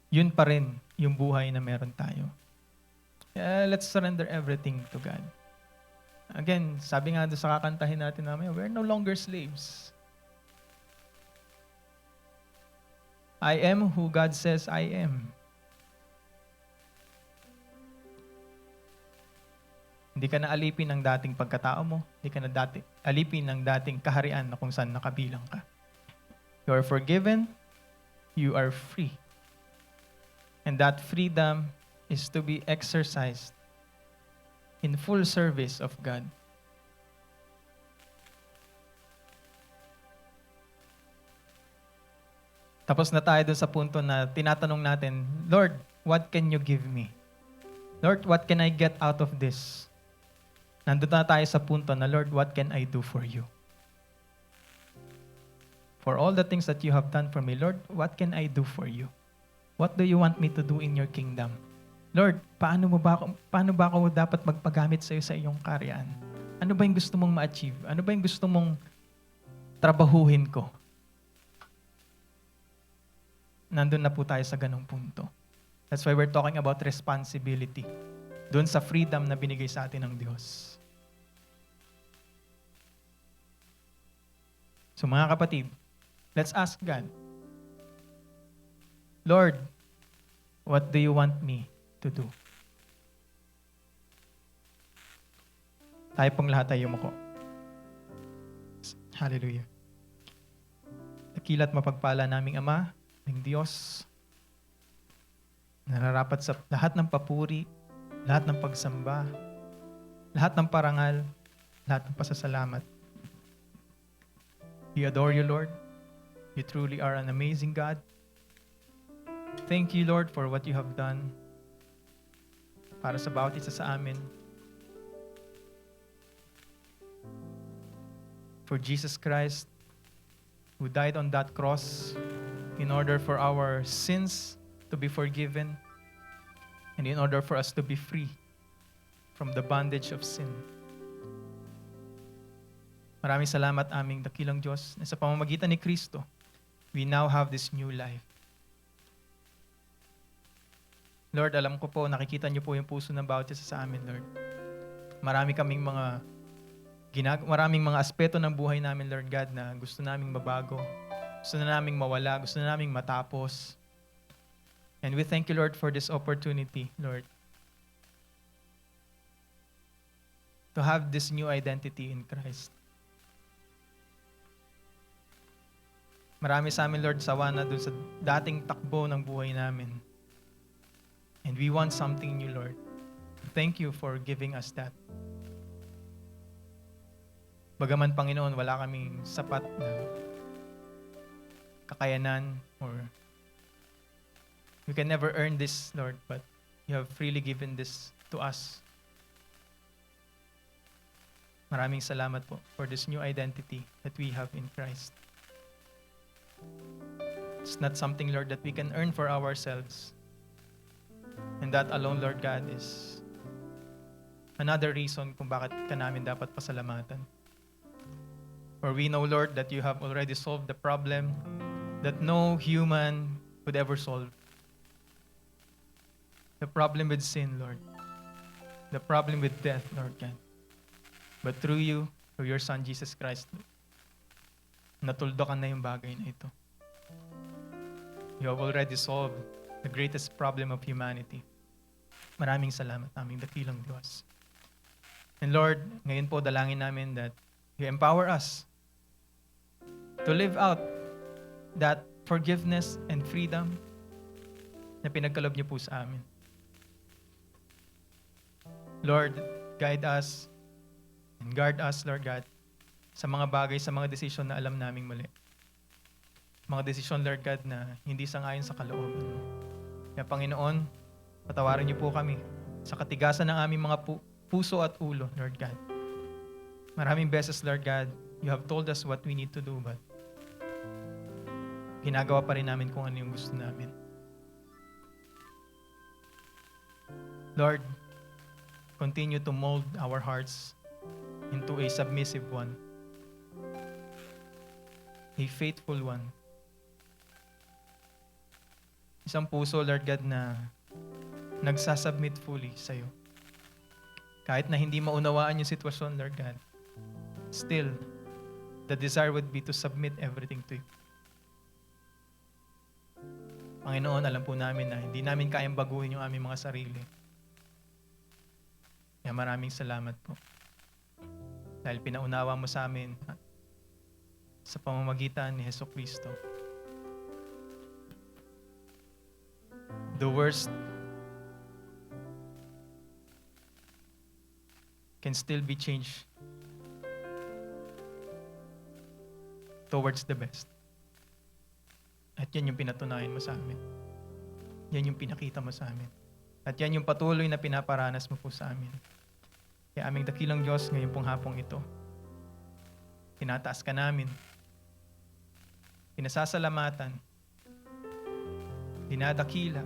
yun pa rin yung buhay na meron tayo. Let's surrender everything to God. Again, sabi nga doon sa kakantahin natin namin, we're no longer slaves. I am who God says I am. Hindi ka na alipin ng dating pagkatao mo. Hindi ka na alipin ng dating kaharian na kung saan nakabilang ka. You are forgiven. You are free. And that freedom is to be exercised in full service of God. Tapos na tayo dun sa punto na tinatanong natin, Lord, what can you give me? Lord, what can I get out of this? Nandun na tayo sa punto na, Lord, what can I do for you? For all the things that you have done for me, Lord, what can I do for you? What do you want me to do in your kingdom? Lord, paano ba ako dapat magpagamit sa iyo sa iyong karyaan? Ano ba yung gusto mong ma-achieve? Ano ba yung gusto mong trabahuhin ko? Nandun na po tayo sa ganung punto. That's why we're talking about responsibility. Doon sa freedom na binigay sa atin ng Diyos. So mga kapatid, let's ask God, Lord, what do you want me to do? Tayo pong lahat ay yumuko. Hallelujah. Dakila't mapagpala naming Ama, ng Diyos, nararapat sa lahat ng papuri, lahat ng pagsamba, lahat ng parangal, lahat ng pasasalamat. We adore you, Lord. You truly are an amazing God. Thank you, Lord, for what you have done para sa bawat isa sa amin. For Jesus Christ, who died on that cross in order for our sins to be forgiven and in order for us to be free from the bondage of sin. Maraming salamat aming dakilang Diyos na sa pamamagitan ni Kristo, we now have this new life. Lord, alam ko po, nakikita niyo po yung puso ng bawat isa sa amin, Lord. Maraming mga aspeto ng buhay namin, Lord God, na gusto naming mabago, gusto na naming mawala, gusto na naming matapos. And we thank you, Lord, for this opportunity, Lord, to have this new identity in Christ. Marami sa amin, Lord, sawa na dun sa dating takbo ng buhay namin. And we want something new, Lord. Thank you for giving us that. Bagaman, Panginoon, wala kaming sapat na kakayanan or we can never earn this, Lord, but you have freely given this to us. Maraming salamat po for this new identity that we have in Christ. It's not something, Lord, that we can earn for ourselves. And that alone, Lord God, is another reason kung bakit ka namin dapat pasalamatan. For we know, Lord, that you have already solved the problem that no human could ever solve. The problem with sin, Lord. The problem with death, Lord God. But through you, through your Son, Jesus Christ, natuldukan na yung bagay na ito. You have already solved the greatest problem of humanity. Maraming salamat aming dakilang Diyos. And Lord, ngayon po dalangin namin that you empower us to live out that forgiveness and freedom na pinagkaloob niyo po sa amin. Lord, guide us and guard us, Lord God, sa mga bagay, sa mga desisyon na alam naming mali. Mga desisyon, Lord God, na hindi sangayon sa kalooban mo. Kaya Panginoon, patawarin niyo po kami sa katigasan ng aming mga puso at ulo, Lord God. Maraming beses, Lord God, you have told us what we need to do, but ginagawa pa rin namin kung ano yung gusto namin. Lord, continue to mold our hearts into a submissive one, a faithful one. Isang puso, Lord God, na nagsasubmit fully sa'yo. Kahit na hindi maunawaan yung sitwasyon, Lord God, still, the desire would be to submit everything to you. Panginoon, alam po namin na hindi namin kayang baguhin yung aming mga sarili. Kaya maraming salamat po. Dahil pinaunawa mo sa amin sa pamamagitan ni Jesucristo. The worst can still be changed towards the best. At yan yung pinatunayan mo sa amin. Yan yung pinakita mo sa amin. At yan yung patuloy na pinaparanas mo po sa amin. Kaya aming dakilang Diyos ngayon pong hapong ito, tinataas ka namin, pinasasalamatan, dinadakila,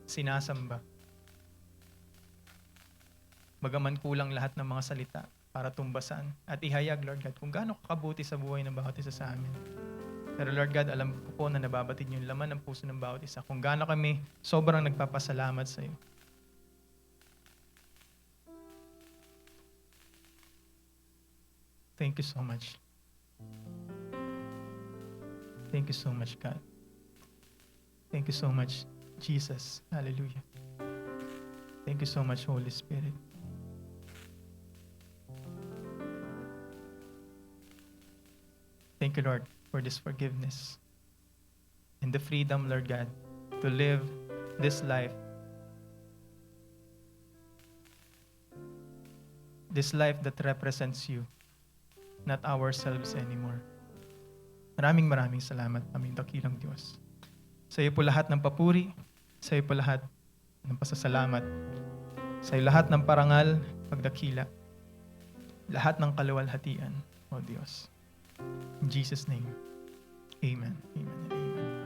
sinasamba. Bagaman kulang lahat ng mga salita para tumbasan at ihayag, Lord God, kung gaano kakabuti sa buhay ng bawat isa sa amin. Pero Lord God, alam ko po na nababatid yung laman ng puso ng bawat isa. Kung gaano kami sobrang nagpapasalamat sa iyo. Thank you so much. Thank you so much, God. Thank you so much, Jesus. Hallelujah. Thank you so much, Holy Spirit. Thank you, Lord, for this forgiveness and the freedom, Lord God, to live this life that represents you, not ourselves anymore. Maraming salamat, aming dakilang Diyos. Sa iyo po lahat ng papuri, sa iyo po lahat ng pasasalamat, sa iyo lahat ng parangal, pagdakila, lahat ng kaluwalhatian, O Diyos. In Jesus' name, Amen. Amen and Amen.